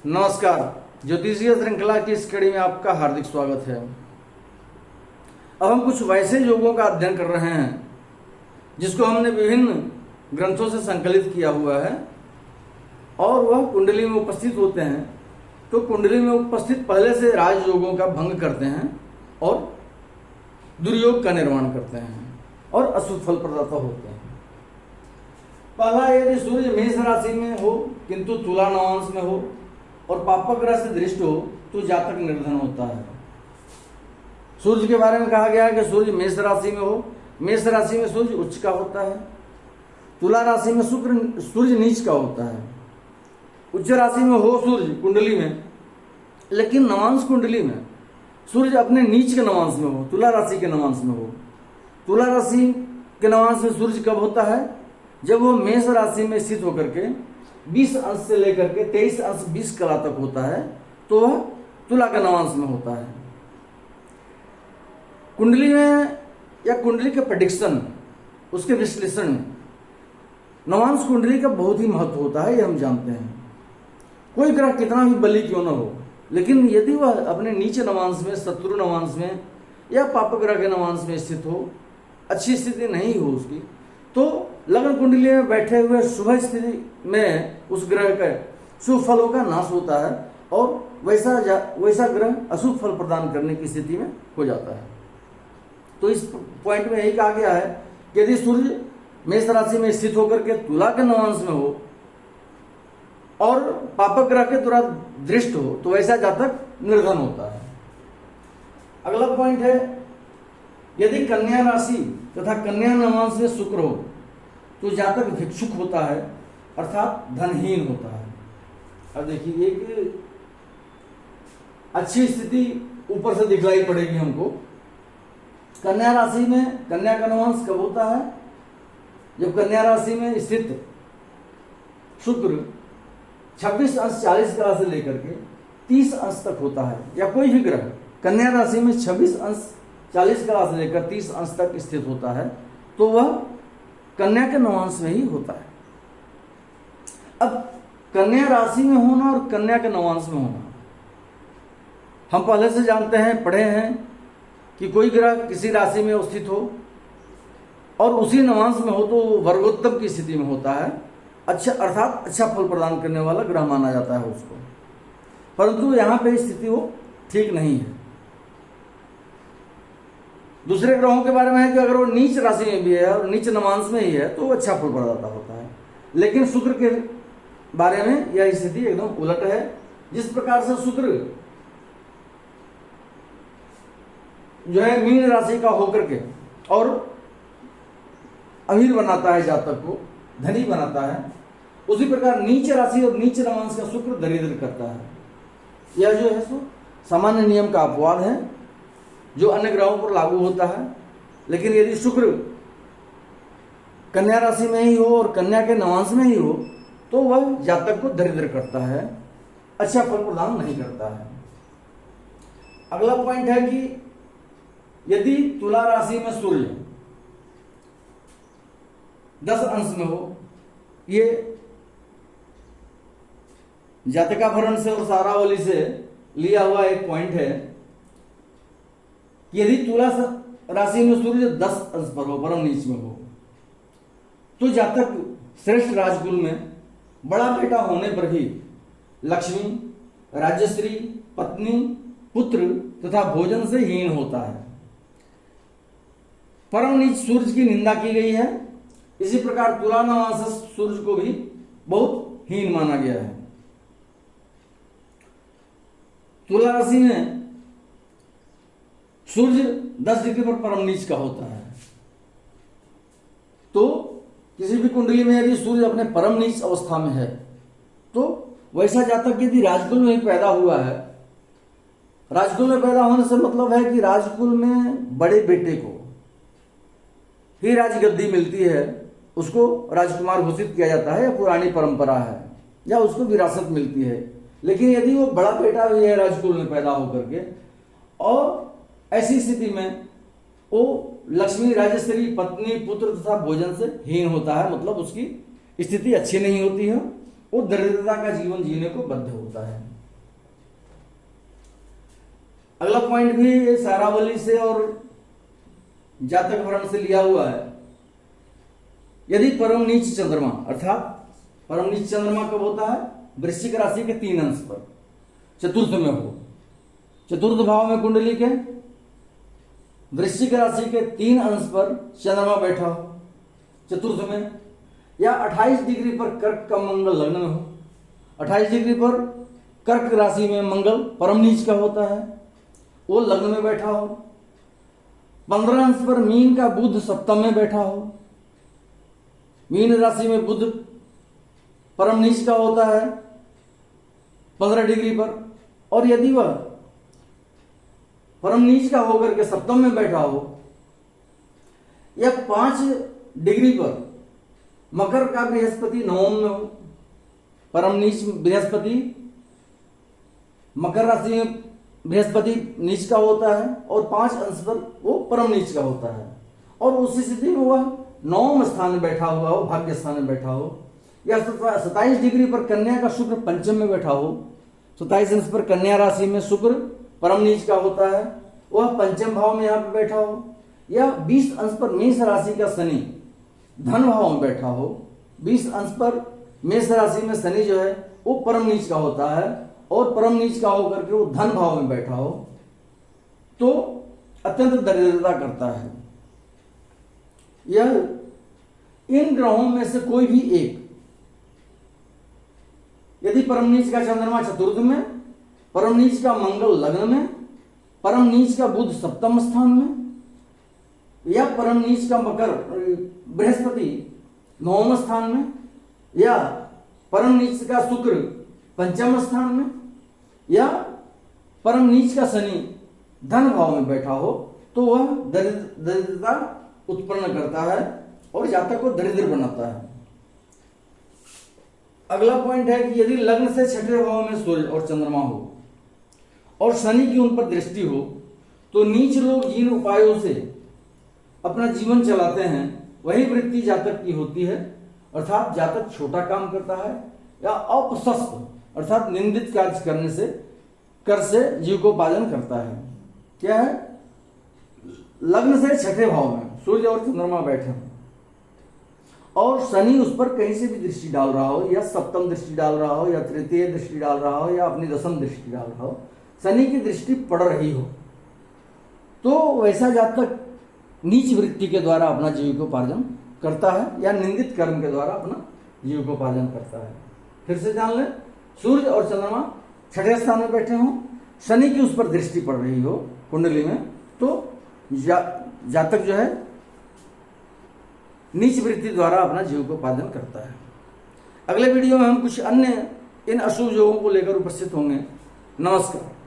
नमस्कार। ज्योतिषीय श्रृंखला की इस कड़ी में आपका हार्दिक स्वागत है। अब हम कुछ वैसे योगों का अध्ययन कर रहे हैं जिसको हमने विभिन्न ग्रंथों से संकलित किया हुआ है और वह कुंडली में उपस्थित होते हैं। तो कुंडली में उपस्थित पहले से राजयोगों का भंग करते हैं और दुर्योग का निर्माण करते हैं और अशुभ फल प्रदाता होते हैं। पहला, यदि सूर्य मेष राशि में हो किंतु तुला नवांश में हो और पापक ग्रह से दृष्ट हो तो जातक निर्धन होता है। सूर्य के बारे में कहा गया है कि सूर्य मेष राशि में हो, मेष राशि में सूर्य उच्च का होता है, तुला राशि में सूर्य नीच का होता है। उच्च राशि में हो सूर्य कुंडली में, लेकिन नवांश कुंडली में सूर्य अपने नीच के नवांश में हो, तुला राशि के नवांश में हो। तुला राशि के नवांश में सूर्य कब होता है? जब वो मेष राशि में स्थित होकर के 20 अंश से लेकर के 23 अंश 20 कला तक होता है, तो वह तुला के नवांश में होता है। कुंडली में या कुंडली के प्रेडिक्शन, उसके विश्लेषण में नवांश कुंडली का बहुत ही महत्व होता है, ये हम जानते हैं। कोई ग्रह कितना भी बली क्यों न हो, लेकिन यदि वह अपने नीचे नवांश में, शत्रु नवांश में या पाप ग्रह के नवांश में स्थित हो, अच्छी स्थिति नहीं हो उसकी, तो लग्न कुंडली में बैठे हुए शुभ स्थिति में उस ग्रह के शुभ फलों का नाश होता है और वैसा ग्रह अशुभ फल प्रदान करने की स्थिति में हो जाता है। तो इस पॉइंट में यही कहा गया है कि यदि सूर्य मेष राशि में स्थित होकर के तुला के नवांश में हो और पापक ग्रह के तुरंत दृष्ट हो तो वैसा जातक निर्धन होता है। अगला पॉइंट है, यदि कन्या राशि तथा कन्या नवांश में शुक्र हो तो जातक भिक्षुक होता है, अर्थात धनहीन होता है। अब देखिए, एक अच्छी स्थिति ऊपर से दिखलाई पड़ेगी हमको। कन्या राशि में कन्या का नवांश कब होता है? जब कन्या राशि में स्थित शुक्र 26 अंश 40 कला से लेकर के 30 अंश तक होता है, या कोई भी ग्रह कन्या राशि में 26 अंश 40 कला से लेकर 30 अंश तक स्थित होता है, तो वह कन्या के नवांश में ही होता है। अब कन्या राशि में होना और कन्या के नवांश में होना, हम पहले से जानते हैं, पढ़े हैं कि कोई ग्रह किसी राशि में स्थित हो और उसी नवांश में हो तो वर्गोत्तम की स्थिति में होता है, अच्छा, अर्थात अच्छा फल प्रदान करने वाला ग्रह माना जाता है उसको। परंतु यहां पे स्थिति वो ठीक नहीं है। दूसरे ग्रहों के बारे में है कि अगर वो नीच राशि में भी है और नीच नवांश में ही है तो वो अच्छा फल प्रदाता होता है। लेकिन शुक्र के बारे में यह स्थिति एकदम उलट है। जिस प्रकार से शुक्र जो है मीन राशि का होकर के और अमीर बनाता है, जातक को धनी बनाता है, उसी प्रकार नीच राशि और नीच नवांश का शुक्र दरिद्र करता है। यह जो है सो सामान्य नियम का अपवाद है जो अन्य ग्रहों पर लागू होता है। लेकिन यदि शुक्र कन्या राशि में ही हो और कन्या के नवांश में ही हो तो वह जातक को दरिद्र करता है, अच्छा फल प्रदान नहीं करता है। अगला पॉइंट है कि यदि तुला राशि में सूर्य 10 अंश में हो, ये जातकाभरण से और सारावली से लिया हुआ एक पॉइंट है। यदि तुला राशि में सूर्य 10 अंश पर हो, परम नीच में हो, तो जातक श्रेष्ठ राजकुल में बड़ा बेटा होने पर भी लक्ष्मी, राज्यश्री, पत्नी, पुत्र तथा भोजन से हीन होता है। परम नीच सूर्य की निंदा की गई है। इसी प्रकार तुला नवांश सूर्य को भी बहुत हीन माना गया है। तुला राशि में सूर्य 10 डिग्री पर परम नीच का होता है। तो किसी भी कुंडली में यदि सूर्य अपने परम नीच अवस्था में है तो वैसा जातक यदि राजकुल में ही पैदा हुआ है, राजकुल में पैदा होने से मतलब है कि राजकुल में बड़े बेटे को ही राजगद्दी मिलती है, उसको राजकुमार घोषित किया जाता है, या पुरानी परंपरा है, या उसको विरासत मिलती है। लेकिन यदि वो बड़ा बेटा भी है राजकुल में पैदा होकर के, और ऐसी स्थिति में वो लक्ष्मी, राजश्री, पत्नी, पुत्र तथा भोजन से हीन होता है, मतलब उसकी स्थिति अच्छी नहीं होती है, वो दरिद्रता का जीवन जीने को बद्ध होता है। अगला पॉइंट भी ये सारावली से और जातक वर्ण से लिया हुआ है। यदि परम नीच चंद्रमा, अर्थात परम नीच चंद्रमा कब होता है? वृश्चिक राशि के 3 अंश पर, चतुर्थ में हो, चतुर्थ भाव में कुंडली के वृश्चिक राशि के 3 अंश पर चंद्रमा बैठा हो चतुर्थ में, या 28 डिग्री पर कर्क का मंगल लग्न में हो। 28 डिग्री पर कर्क राशि में मंगल परम नीच का होता है, वो लग्न में बैठा हो। 15 अंश पर मीन का बुध सप्तम में बैठा हो, मीन राशि में बुध परम नीच का होता है 15 डिग्री पर। और यदि वह परम नीच का होकर के सप्तम में बैठा हो, या 5 डिग्री पर मकर का बृहस्पति नवम में हो, परम नीच बृहस्पति, मकर राशि में बृहस्पति नीच का होता है और 5 अंश पर वो परम नीच का होता है, और उसी स्थिति में वह 9वें स्थान में बैठा हुआ हो, भाग्य स्थान में बैठा हो, या 27 डिग्री पर कन्या का शुक्र पंचम में बैठा हो। 27 अंश पर कन्या राशि में शुक्र परम नीच का होता है, वह पंचम भाव में यहाँ पे बैठा हो, या 20 अंश पर मेष राशि का शनि धन भाव में बैठा हो। 20 अंश पर मेष राशि में शनि जो है वो परम नीच का होता है, और परम नीच का होकर के वो धन भाव में बैठा हो, तो अत्यंत दरिद्रता करता है। यह इन ग्रहों में से कोई भी एक, यदि परम नीच का चंद्रमा चतुर्थ में, परम नीच का मंगल लग्न में, परम नीच का बुध सप्तम स्थान में, या परम नीच का मकर बृहस्पति 9वें स्थान में, या परम नीच का शुक्र पंचम स्थान में, या परम नीच का शनि धन भाव में बैठा हो, तो वह दरिद्रता उत्पन्न करता है और जातक को दरिद्र बनाता है। अगला पॉइंट है कि यदि लग्न से 6ठे भाव में सूर्य और चंद्रमा हो और शनि की उन पर दृष्टि हो, तो नीच लोग जिन उपायों से अपना जीवन चलाते हैं वही वृत्ति जातक की होती है, अर्थात जातक छोटा काम करता है या अप्रशस्त अर्थात निंदित कार्य करने से कर से जीविकोपार्जन करता है। क्या है? लग्न से 6ठे भाव में सूर्य और चंद्रमा बैठे हैं और शनि उस पर कहीं से भी दृष्टि डाल रहा हो, या सप्तम दृष्टि डाल रहा हो, या तृतीय दृष्टि डाल रहा हो, या अपनी दशम दृष्टि डाल रहा हो, शनि की दृष्टि पड़ रही हो, तो वैसा जातक नीच वृत्ति के द्वारा अपना जीविकोपार्जन करता है, या निंदित कर्म के द्वारा अपना जीविकोपार्जन करता है। फिर से जान लें, सूर्य और चंद्रमा 6ठे स्थान में बैठे हों, शनि की उस पर दृष्टि पड़ रही हो कुंडली में, तो जातक जो है नीच वृत्ति द्वारा अपना जीविकोपार्जन करता है। अगले वीडियो में हम कुछ अन्य इन अशुभ योगों को लेकर उपस्थित होंगे। नमस्कार।